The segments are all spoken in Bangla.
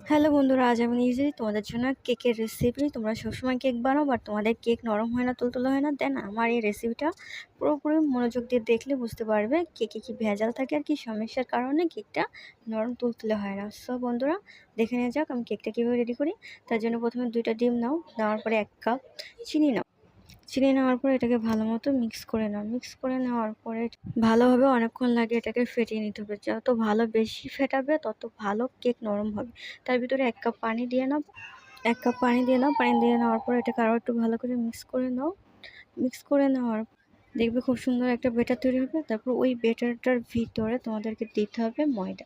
হ্যালো বন্ধুরা, আজ আমি নিয়ে এসেছি তোমাদের জন্য কেকের রেসিপি। তোমরা সবসময় কেক বানাও বাট তোমাদের কেক নরম হয় না, তুলতুলে হয় না। দেন আমার এই রেসিপিটা পুরোপুরি মনোযোগ দিয়ে দেখলে বুঝতে পারবে কেকে কি ভেজাল থাকে আর কি সমস্যার কারণে কেকটা নরম তুলতুলে হয় না। সো বন্ধুরা, দেখে নেওয়া যাক আমি কেকটা কীভাবে রেডি করি। তার জন্য প্রথমে 2টা ডিম নাও, নেওয়ার পরে 1 কাপ চিনি নাও। চিনি নেওয়ার পরে এটাকে ভালো মতো মিক্স করে নাও। মিক্স করে নেওয়ার পরে ভালোভাবে অনেকক্ষণ লাগে এটাকে ফেটিয়ে নিতে হবে। যত ভালো বেশি ফেটাবে তত ভালো কেক নরম হবে। তার ভিতরে 1 কাপ পানি দিয়ে নাও। 1 কাপ পানি দিয়ে নাও। পানি দিয়ে নেওয়ার পর এটাকে আরও একটু ভালো করে মিক্স করে নাও। মিক্স করে নেওয়ার দেখবে খুব সুন্দর একটা ব্যাটার তৈরি হবে। তারপর ওই ব্যাটারটার ভিতরে তোমাদেরকে দিতে হবে ময়দা।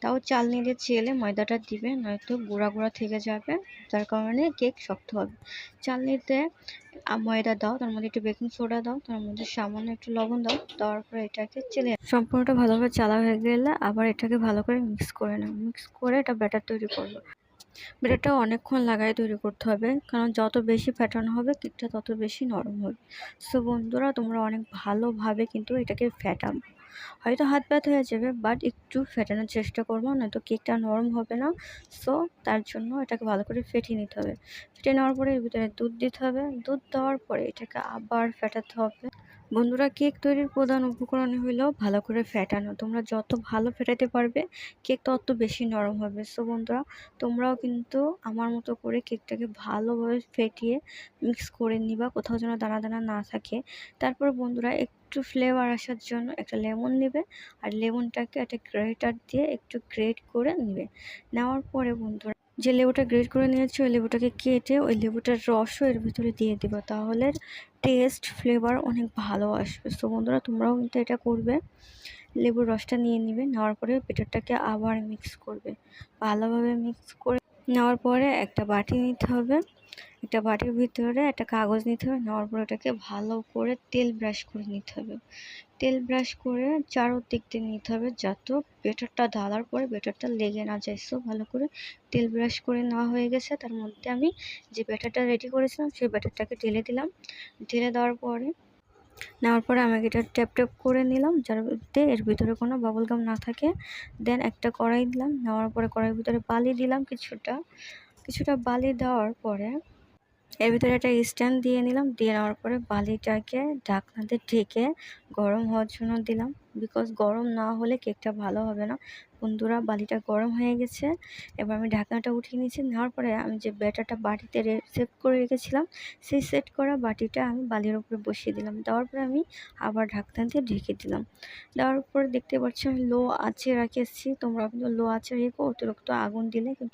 তাও চালনি দিয়ে চেলে ময়দাটা দিবে, নয়তো গুঁড়া গুঁড়া থেকে যাবে, যার কারণে কেক শক্ত হবে। চালনিতে ময়দা দাও, তার মধ্যে একটু বেকিং সোডা দাও, তার মধ্যে সামান্য একটু লবণ দাও। দেওয়ার পরে এটাকে চেলে সম্পূর্ণটা ভালোভাবে চালা হয়ে গেলে আবার এটাকে ভালো করে মিক্স করে নাও। মিক্স করে এটা ব্যাটার তৈরি করবে। ব্যাটারটা অনেকক্ষণ লাগায় তৈরি করতে হবে, কারণ যত বেশি ফ্যাটানো হবে কেকটা তত বেশি নরম হবে। সো বন্ধুরা, তোমরা অনেক ভালোভাবে কিন্তু এটাকে ফ্যাটাবে। হয়তো হাত ব্যথা হয়ে যাবে, বাট একটু ফেটানোর চেষ্টা করবো, নয়তো কেকটা নরম হবে না। সো তার জন্য এটাকে ভালো করে ফেটিয়ে নিতে হবে। ফেটিয়ে নেওয়ার পরে এর ভিতরে দুধ দিতে হবে। দুধ দেওয়ার পরে এটাকে আবার ফেটাতে হবে। বন্ধুরা, কেক তৈরির প্রধান উপকরণ হলো ভালো করে ফেটানো। তোমরা যত ভালো ফেটাতে পারবে কেক তত বেশি নরম হবে। সো বন্ধুরা, তোমরাও কিন্তু আমার মতো করে কেকটাকে ভালোভাবে ফেটিয়ে মিক্স করে নিবা, কোথাও যেন দানা দানা না থাকে। তারপর বন্ধুরা, একটু ফ্লেভার আসার জন্য একটা লেমন নেবে, আর লেমনটাকে একটা গ্রেটার দিয়ে একটু গ্রেট করে নেবে। নেওয়ার পরে বন্ধুরা, যে লেবুটা গ্রেট করে নিয়েছি ওই লেবুটাকে কেটে ওই লেবুটার রসও এর ভিতরে দিয়ে দেবো, তাহলে টেস্ট ফ্লেভার অনেক ভালো আসবে। সো বন্ধুরা, তোমরাও কিন্তু এটা করবে। লেবুর রসটা নিয়ে নিবে, নেওয়ার পরে ব্যাটারটাকে আবার মিক্স করবে। ভালোভাবে মিক্স করে নেওয়ার পরে একটা বাটি নিতে হবে। একটা বাটির ভিতরে একটা কাগজ নিতে হবে। নেওয়ার পরে ওটাকে ভালো করে তেল ব্রাশ করে নিতে হবে। তেল ব্রাশ করে চারোদিক দিয়ে নিতে হবে, যাতে ব্যাটারটা ঢালার পরে ব্যাটারটা লেগে না যায়। সো ভালো করে তেল ব্রাশ করে নেওয়া হয়ে গেছে। তার মধ্যে আমি যে ব্যাটারটা রেডি করেছিলাম সেই ব্যাটারটাকে ঢেলে দিলাম। ঢেলে দেওয়ার পরে নেওয়ার পরে আমি এটা ট্যাপ ট্যাপ করে নিলাম, যাতে এর ভিতরে কোনো বাবল গাম না থাকে। দেন একটা কড়াই দিলাম। নেওয়ার পরে কড়াইয়ের ভিতরে বালি দিলাম, কিছুটা বালি দেওয়ার পরে এর ভিতরে একটা স্ট্যান্ড দিয়ে নিলাম। দিয়ে নেওয়ার পরে বালিটাকে ঢাকনা দিয়ে ঢেকে গরম হওয়ার জন্য দিলাম, বিকজ গরম না হলে কেকটা ভালো হবে না। বন্ধুরা, বালিটা গরম হয়ে গেছে। এবার আমি ঢাকনাটা উঠিয়ে নিয়েছি। নেওয়ার পরে আমি যে ব্যাটারটা বাটিতে সেট করে রেখেছিলাম সেই সেট করা বাটিটা আমি বালির উপরে বসিয়ে দিলাম। দেওয়ার পরে আমি আবার ঢাকনা দিয়ে ঢেকে দিলাম। দেওয়ার পরে দেখতে পাচ্ছি আমি লো আঁচে রেখেছি। তোমরা কিন্তু লো আঁচে রেখো, অতিরিক্ত আগুন দিলে কিন্তু